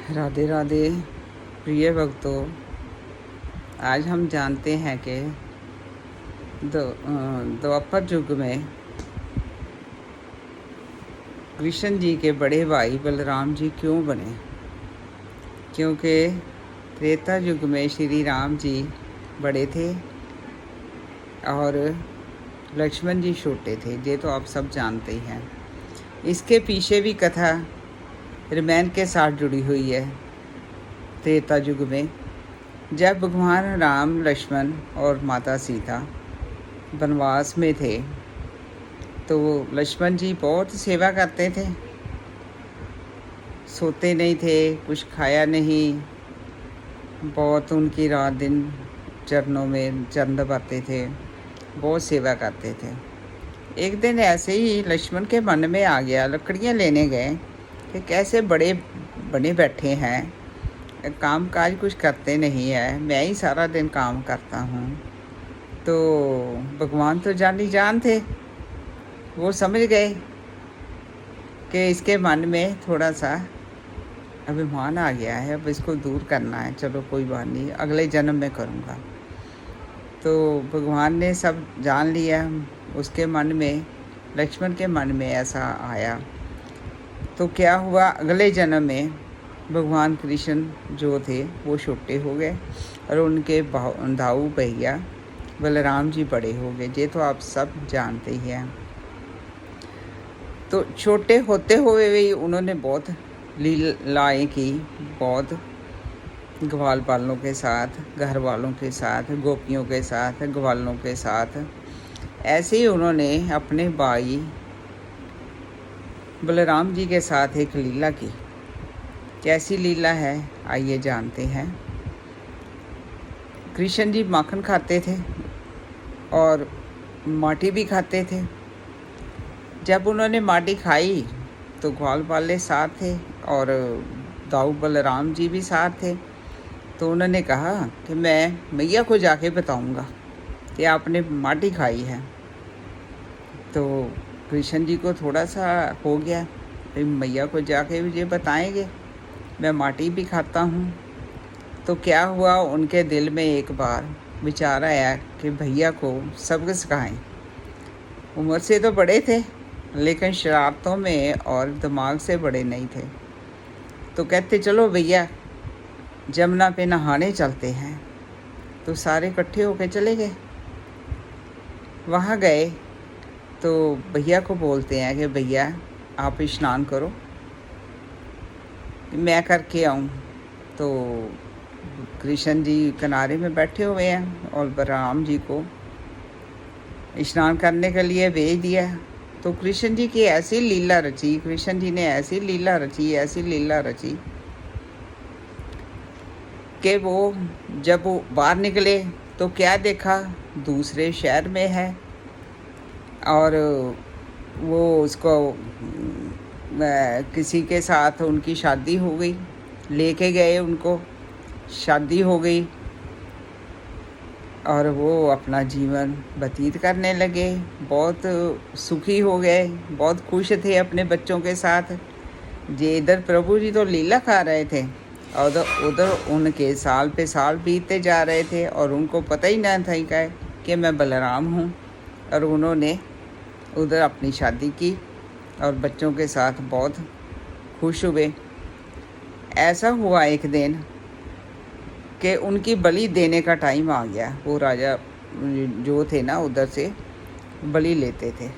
राधे राधे प्रिय भक्तों। आज हम जानते हैं कि द्वापर युग में कृष्ण जी के बड़े भाई बलराम जी क्यों बने। क्योंकि त्रेता युग में श्री राम जी बड़े थे और लक्ष्मण जी छोटे थे। ये तो आप सब जानते ही हैं। इसके पीछे भी कथा रामायण के साथ जुड़ी हुई है। त्रेता युग में जब भगवान राम, लक्ष्मण और माता सीता वनवास में थे तो लक्ष्मण जी बहुत सेवा करते थे, सोते नहीं थे, कुछ खाया नहीं, बहुत उनकी रात दिन चरणों में चरण दबाते थे, बहुत सेवा करते थे। एक दिन ऐसे ही लक्ष्मण के मन में आ गया, लकड़ियाँ लेने गए कि कैसे बड़े बने बैठे हैं, काम काज कुछ करते नहीं है, मैं ही सारा दिन काम करता हूँ। तो भगवान तो जानी जान थे, वो समझ गए कि इसके मन में थोड़ा सा अभिमान आ गया है, अब इसको दूर करना है। चलो कोई बात नहीं, अगले जन्म में करूँगा। तो भगवान ने सब जान लिया। उसके मन में, लक्ष्मण के मन में ऐसा आया। तो क्या हुआ, अगले जन्म में भगवान कृष्ण जो थे वो छोटे हो गए और उनके दाऊ भैया बलराम जी बड़े हो गए। ये तो आप सब जानते ही हैं। तो छोटे होते हुए भी उन्होंने बहुत लीलाएँ की, बहुत ग्वाल बालों के साथ, घर वालों के साथ, गोपियों के साथ, ग्वालों के साथ। ऐसे ही उन्होंने अपने भाई बलराम जी के साथ एक लीला की। कैसी लीला है, आइए जानते हैं। कृष्ण जी माखन खाते थे और माटी भी खाते थे। जब उन्होंने माटी खाई तो ग्वाल वाले साथ थे और दाऊ बलराम जी भी साथ थे। तो उन्होंने कहा कि मैं मैया को जाके बताऊंगा कि आपने माटी खाई है। तो कृष्ण जी को थोड़ा सा हो गया, फिर मैया को जाके ये बताएंगे मैं माटी भी खाता हूँ। तो क्या हुआ, उनके दिल में एक बार विचार आया कि भैया को सबक सिखाएं। उम्र से तो बड़े थे लेकिन शरारतों में और दिमाग से बड़े नहीं थे। तो कहते चलो भैया जमुना पे नहाने चलते हैं। तो सारे इकट्ठे होकर चले गए। वहाँ गए तो भैया को बोलते हैं कि भैया आप स्नान करो, मैं करके आऊँ। तो कृष्ण जी किनारे में बैठे हुए हैं और बलराम जी को स्नान करने के लिए भेज दिया। तो कृष्ण जी की ऐसी लीला रची, कृष्ण जी ने ऐसी लीला रची कि वो जब वो बाहर निकले तो क्या देखा, दूसरे शहर में है और वो उसको किसी के साथ उनकी शादी हो गई, लेके गए उनको, शादी हो गई और वो अपना जीवन व्यतीत करने लगे। बहुत सुखी हो गए, बहुत खुश थे अपने बच्चों के साथ। जे इधर प्रभु जी तो लीला खा रहे थे और उधर उनके साल पे साल बीतते जा रहे थे और उनको पता ही ना था कि मैं बलराम हूँ। और उन्होंने उधर अपनी शादी की और बच्चों के साथ बहुत खुश हुए। ऐसा हुआ एक दिन कि उनकी बलि देने का टाइम आ गया। वो राजा जो थे ना उधर से बलि लेते थे,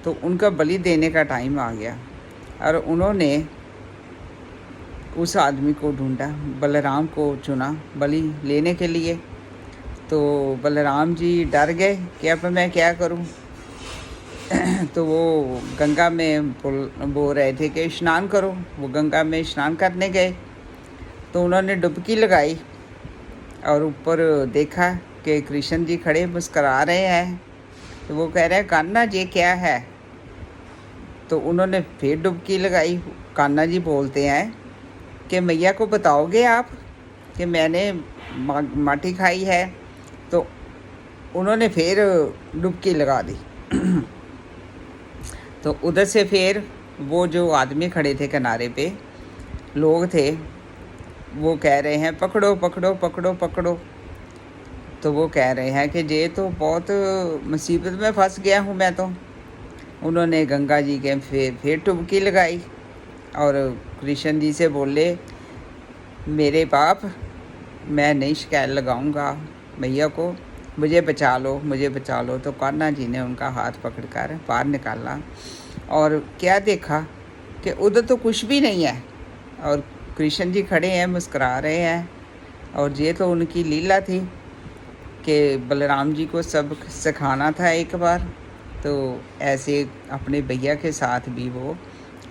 तो उनका बलि देने का टाइम आ गया और उन्होंने उस आदमी को ढूंढा, बलराम को चुना बलि लेने के लिए। तो बलराम जी डर गए कि अब मैं क्या करूं। तो वो गंगा में बोल रहे थे कि स्नान करो। वो गंगा में स्नान करने गए तो उन्होंने डुबकी लगाई और ऊपर देखा कि कृष्ण जी खड़े मुस्करा रहे हैं। तो वो कह रहे हैं कान्हा जी क्या है। तो उन्होंने फिर डुबकी लगाई। कान्हा जी बोलते हैं कि मैया को बताओगे आप कि मैंने माटी खाई है। तो उन्होंने फिर डुबकी लगा दी। तो उधर से फिर वो जो आदमी खड़े थे किनारे पे, लोग थे, वो कह रहे हैं पकड़ो पकड़ो पकड़ो पकड़ो। तो वो कह रहे हैं कि ये तो बहुत मुसीबत में फंस गया हूँ मैं तो। उन्होंने गंगा जी के फिर डुबकी लगाई और कृष्ण जी से बोले, मेरे बाप, मैं नहीं शिकायत लगाऊंगा भैया को, मुझे बचा लो, मुझे बचा लो। तो कान्हा जी ने उनका हाथ पकड़कर बाहर निकाला और क्या देखा कि उधर तो कुछ भी नहीं है और कृष्ण जी खड़े हैं, मुस्कुरा रहे हैं। और ये तो उनकी लीला थी कि बलराम जी को सब सिखाना था एक बार। तो ऐसे अपने भैया के साथ भी वो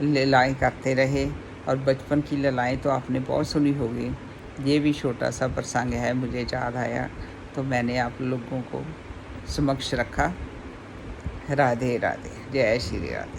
लीलाएँ करते रहे। और बचपन की लीलाएँ तो आपने बहुत सुनी होगी। ये भी छोटा सा प्रसंग है, मुझे याद आया तो मैंने आप लोगों को समक्ष रखा। राधे राधे, जय श्री राधे।